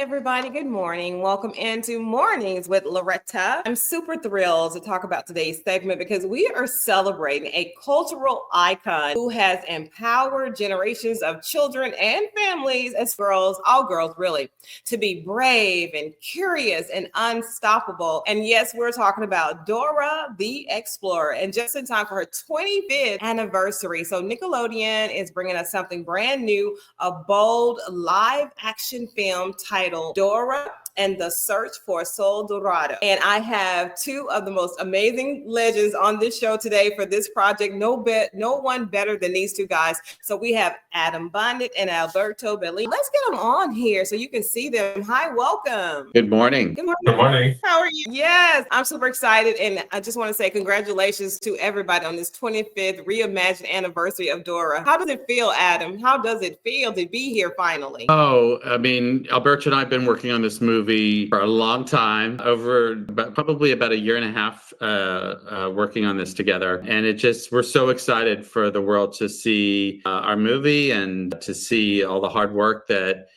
everybody. Good morning. Welcome into Mornings with Loretta. I'm super thrilled to talk about today's segment because we are celebrating a cultural icon who has empowered generations of children and families, as girls, all girls really, to be brave and curious and unstoppable. And yes, we're talking about Dora the Explorer, and just in time for her 25th anniversary. So Nickelodeon is bringing us something brand new, a bold live action film titled Dora and the Search for Sol Dorado. And I have two of the most amazing legends on this show today for this project. No one better than these two guys. So we have Adam Bonnett and Alberto Belli. Let's get them on here so you can see them. Hi, welcome. Good morning. Good morning. Good morning. How are you? Yes, I'm super excited. And I just want to say congratulations to everybody on this 25th reimagined anniversary of Dora. How does it feel, Adam? How does it feel to be here finally? Oh, I mean, Alberto and I have been working on this movie for a long time, probably about a year and a half working on this together. And we're so excited for the world to see our movie and to see all the hard work that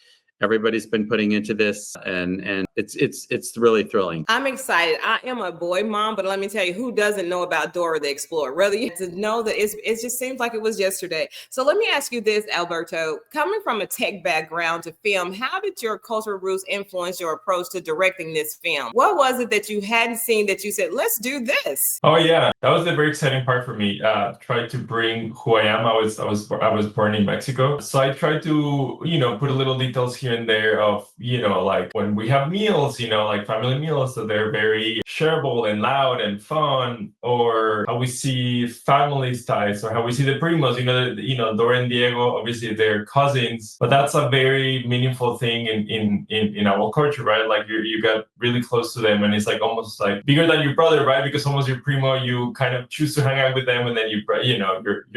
everybody's been putting into this, and it's really thrilling. I'm excited. I am a boy mom, but let me tell you, who doesn't know about Dora the Explorer? Really, to know that it just seems like it was yesterday. So let me ask you this, Alberto. Coming from a tech background to film, how did your cultural roots influence your approach to directing this film? What was it that you hadn't seen that you said, let's do this? Oh yeah, that was the very exciting part for me. Try to bring who I am. I was born in Mexico, so I tried to put a little details here and there of like when we have meals, like family meals, that they're very shareable and loud and fun, or how we see family ties, or how we see the primos. Dora and Diego, obviously they're cousins, but that's a very meaningful thing in our culture, right? Like you got really close to them, and it's like almost like bigger than your brother, right? Because almost your primo, you kind of choose to hang out with them, and then your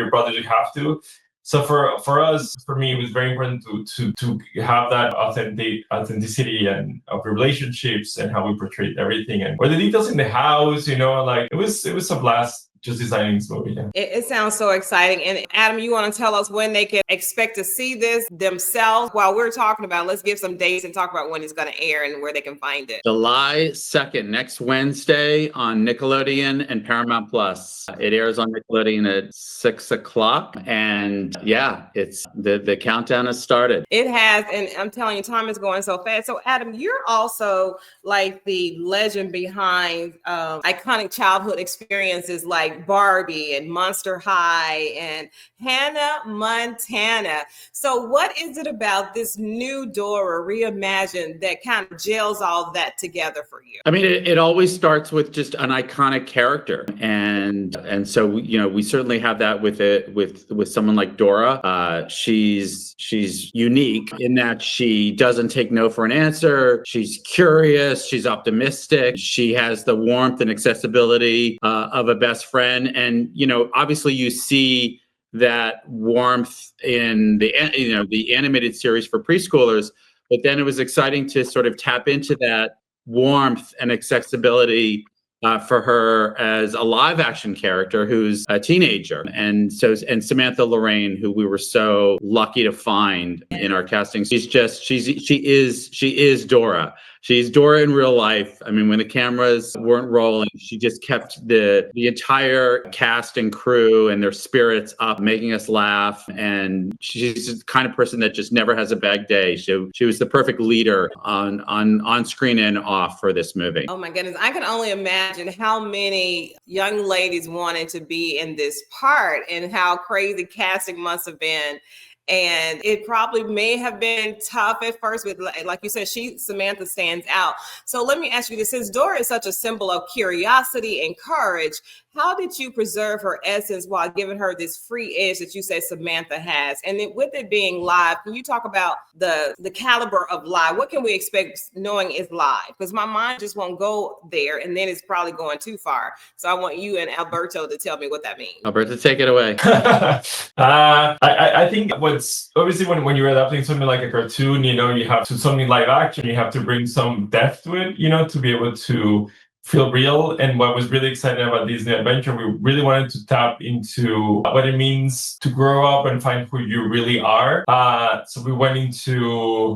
brothers, you have to. So for me, it was very important to have that authenticity and of relationships and how we portrayed everything, and or the details in the house, like it was a blast just designing this movie. Yeah. It sounds so exciting. And Adam, you want to tell us when they can expect to see this themselves? While we're talking about, let's give some dates and talk about when it's going to air and where they can find it. July 2nd, next Wednesday on Nickelodeon and Paramount Plus. It airs on Nickelodeon at 6 o'clock. And yeah, it's the countdown has started. It has. And I'm telling you, time is going so fast. So Adam, you're also like the legend behind iconic childhood experiences like Barbie and Monster High and Hannah Montana. So what is it about this new Dora Reimagined that kind of gels all that together for you? I mean, it always starts with just an iconic character, and so we certainly have that with someone like Dora. She's unique in that she doesn't take no for an answer. She's curious. She's optimistic. She has the warmth and accessibility of a best friend. And obviously you see that warmth in the animated series for preschoolers, but then it was exciting to sort of tap into that warmth and accessibility for her as a live action character who's a teenager. And Samantha Lorraine, who we were so lucky to find in our casting, she is Dora. She's Dora in real life. I mean, when the cameras weren't rolling, she just kept the entire cast and crew and their spirits up, making us laugh. And she's the kind of person that just never has a bad day. She was the perfect leader on screen and off for this movie. Oh my goodness. I can only imagine how many young ladies wanted to be in this part and how crazy casting must have been. And it probably may have been tough at first, but like you said, Samantha stands out. So let me ask you this, since Dora is such a symbol of curiosity and courage, how did you preserve her essence while giving her this free edge that you say Samantha has? And then with it being live, can you talk about the caliber of live? What can we expect knowing it's live? Because my mind just won't go there, and then it's probably going too far. So I want you and Alberto to tell me what that means. Alberto, take it away. I think what's obviously when you're adapting something like a cartoon, you have to something live action, you have to bring some depth to it, to be able to feel real. And what was really exciting about this new adventure, we really wanted to tap into what it means to grow up and find who you really are. So we went into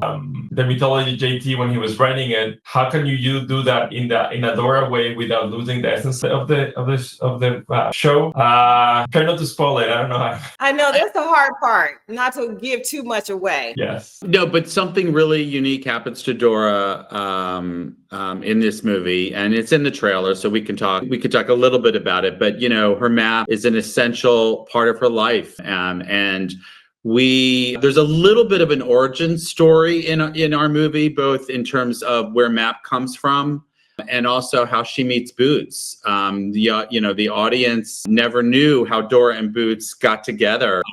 the mythology JT when he was writing it. How can you do that in a Dora way without losing the essence of the show? Try not to spoil it. I don't know. I know that's the hard part, not to give too much away. Yes. No, but something really unique happens to Dora in this movie, and it's in the trailer, so we can talk a little bit about it. But her map is an essential part of her life, and there's a little bit of an origin story in our movie, both in terms of where Map comes from and also how she meets Boots. The audience never knew how Dora and Boots got together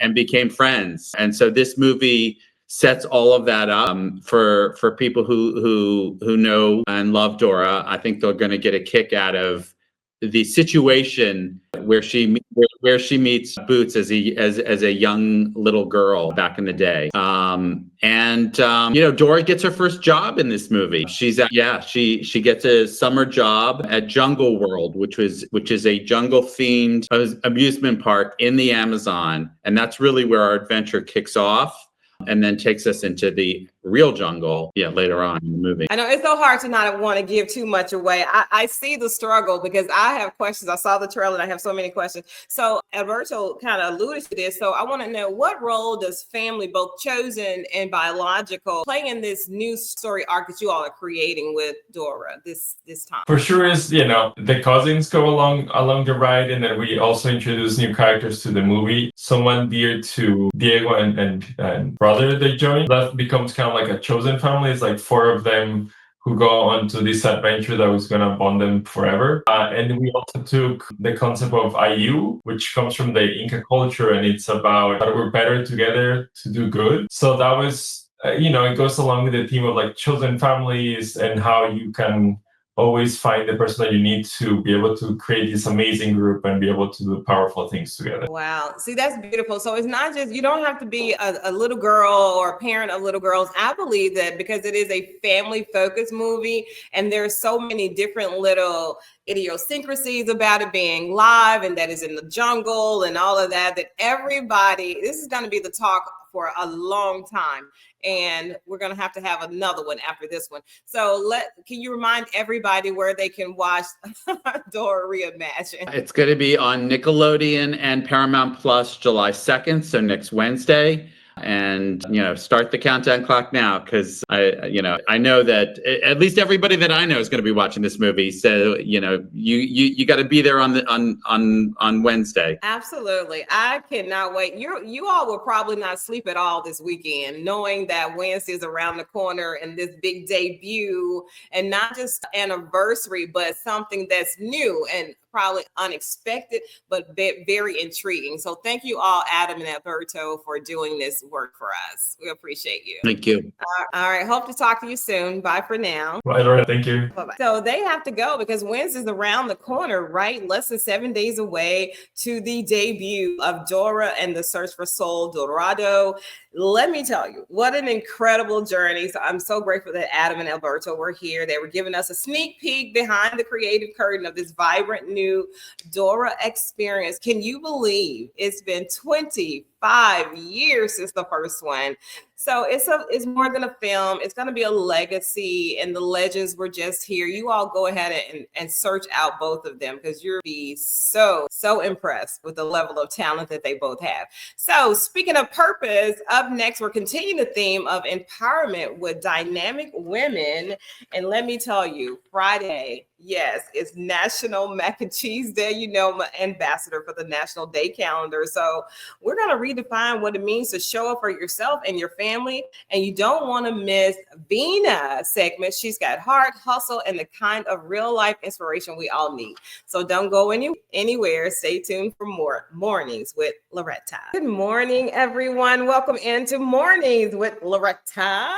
and became friends, and so this movie sets all of that up for people who know and love Dora. I think they're going to get a kick out of the situation where she meets Boots as a young little girl back in the day. Dora gets her first job in this movie. She gets a summer job at Jungle World, which is a jungle themed amusement park in the Amazon, and that's really where our adventure kicks off. And then takes us into the real jungle, later on in the movie. I know it's so hard to not want to give too much away. I see the struggle because I have questions. I saw the trailer and I have so many questions. So Alberto kind of alluded to this. So I want to know, what role does family, both chosen and biological, play in this new story arc that you all are creating with Dora this time? For sure is, the cousins go along the ride, and then we also introduce new characters to the movie. Someone dear to Diego and brother they join. That becomes kind of like a chosen family. It's like 4 of them who go on to this adventure that was going to bond them forever. And we also took the concept of IU, which comes from the Inca culture, and it's about how we're better together to do good. So that was, it goes along with the theme of like chosen families and how you can always find the person that you need to be able to create this amazing group and be able to do powerful things together. Wow. See, that's beautiful. So it's not just, you don't have to be a little girl or a parent of little girls. I believe that because it is a family focused movie and there's so many different little idiosyncrasies about it being live and that is in the jungle and all of that this is going to be the talk for a long time. And we're going to have another one after this one. So can you remind everybody where they can watch Dora Reimagined? It's going to be on Nickelodeon and Paramount Plus July 2nd, so next Wednesday. And start the countdown clock now, because I know that at least everybody that I know is going to be watching this movie. So you got to be there on Wednesday. Absolutely, I cannot wait. You all will probably not sleep at all this weekend, knowing that Wednesday is around the corner and this big debut, and not just anniversary, but something that's new and probably unexpected, but very intriguing. So thank you all, Adam and Alberto, for doing this work for us. We appreciate you. Thank you. All right. Hope to talk to you soon. Bye for now. Bye, Loretta. Thank you. Bye-bye. So they have to go because Wednesday's around the corner, right? Less than 7 days away to the debut of Dora and the Search for Soul Dorado. Let me tell you, what an incredible journey. So I'm so grateful that Adam and Alberto were here. They were giving us a sneak peek behind the creative curtain of this vibrant new Dora experience. Can you believe it's been 25 years since the first one? So it's more than a film. It's going to be a legacy, and the legends were just here. You all go ahead and search out both of them because you'll be so impressed with the level of talent that they both have. So speaking of purpose, up next, we're continuing the theme of empowerment with dynamic women. And let me tell you, Friday, yes, it's National Mac and Cheese Day. I'm an ambassador for the National Day Calendar. So we're going to redefine what it means to show up for yourself and your family. And you don't want to miss Veena's segment. She's got heart, hustle, and the kind of real life inspiration we all need. So don't go anywhere. Stay tuned for more Mornings with Loretta. Good morning, everyone. Welcome into Mornings with Loretta.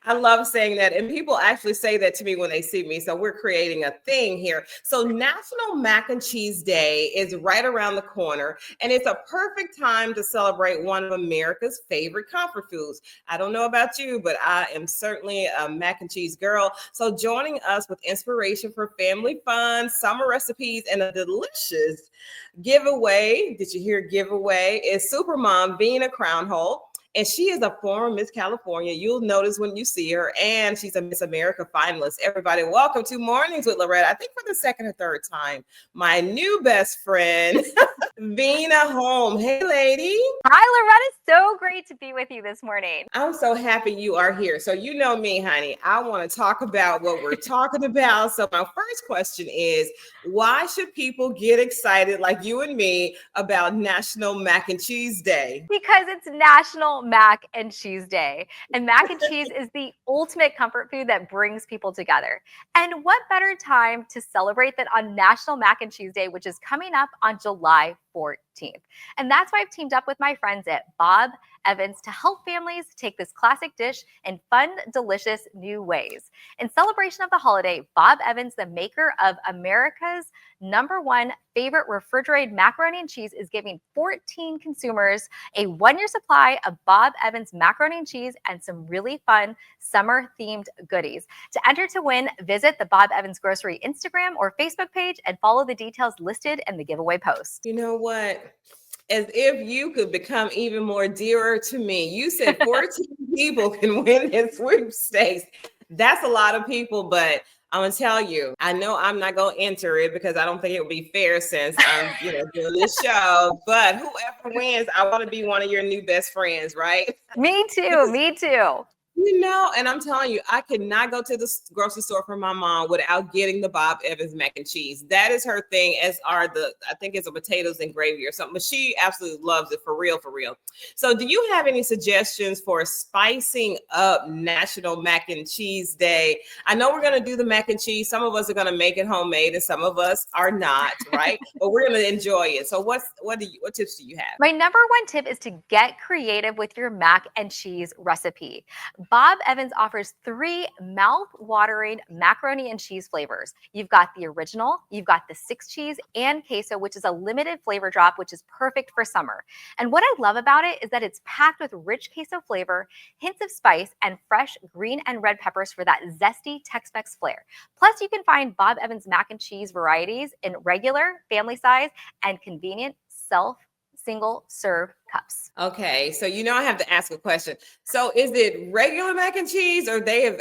I love saying that. And people actually say that to me when they see me. So we're creating a thing here. So National Mac and Cheese Day is right around the corner. And it's a perfect time to celebrate one of America's favorite comfort foods. I don't know about you, but I am certainly a mac and cheese girl. So joining us with inspiration for family fun, summer recipes, and a delicious giveaway. Did you hear giveaway? Is Supermom Veena Crownholm. And she is a former Miss California. You'll notice when you see her. And she's a Miss America finalist. Everybody, welcome to Mornings with Loretta. I think for the second or third time, my new best friend, Veena Holm. Hey, lady. Hi, Loretta. So great to be with you this morning. I'm so happy you are here. So you know me, honey. I want to talk about what we're talking about. So my first question is, why should people get excited like you and me about National Mac and Cheese Day? Because it's National Mac and Cheese Day. And mac and cheese is the ultimate comfort food that brings people together. And what better time to celebrate than on National Mac and Cheese Day, which is coming up on July 14th. And that's why I've teamed up with my friends at Bob Evans to help families take this classic dish in fun, delicious new ways. In celebration of the holiday, Bob Evans, the maker of America's #1 favorite refrigerated macaroni and cheese, is giving 14 consumers a 1-year supply of Bob Evans macaroni and cheese and some really fun summer-themed goodies. To enter to win, visit the Bob Evans Grocery Instagram or Facebook page and follow the details listed in the giveaway post. You know what? As if you could become even more dearer to me. You said 14 people can win this sweepstakes. That's a lot of people, but I'm gonna tell you, I know I'm not gonna enter it because I don't think it would be fair since I'm, doing this show. But whoever wins, I want to be one of your new best friends, right? Me too. Me too. And I'm telling you, I could not go to the grocery store for my mom without getting the Bob Evans mac and cheese. That is her thing, as are I think it's a potatoes and gravy or something, but she absolutely loves it for real, for real. So do you have any suggestions for spicing up National Mac and Cheese Day? I know we're going to do the mac and cheese. Some of us are going to make it homemade and some of us are not, right? But we're going to enjoy it. So what tips do you have? My #1 tip is to get creative with your mac and cheese recipe. Bob Evans offers 3 mouth-watering macaroni and cheese flavors. You've got the original, you've got the 6 cheese, and queso, which is a limited flavor drop, which is perfect for summer. And what I love about it is that it's packed with rich queso flavor, hints of spice, and fresh green and red peppers for that zesty Tex-Mex flair. Plus, you can find Bob Evans mac and cheese varieties in regular, family size, and convenient single serve cups. Okay, so I have to ask a question. So is it regular mac and cheese or they have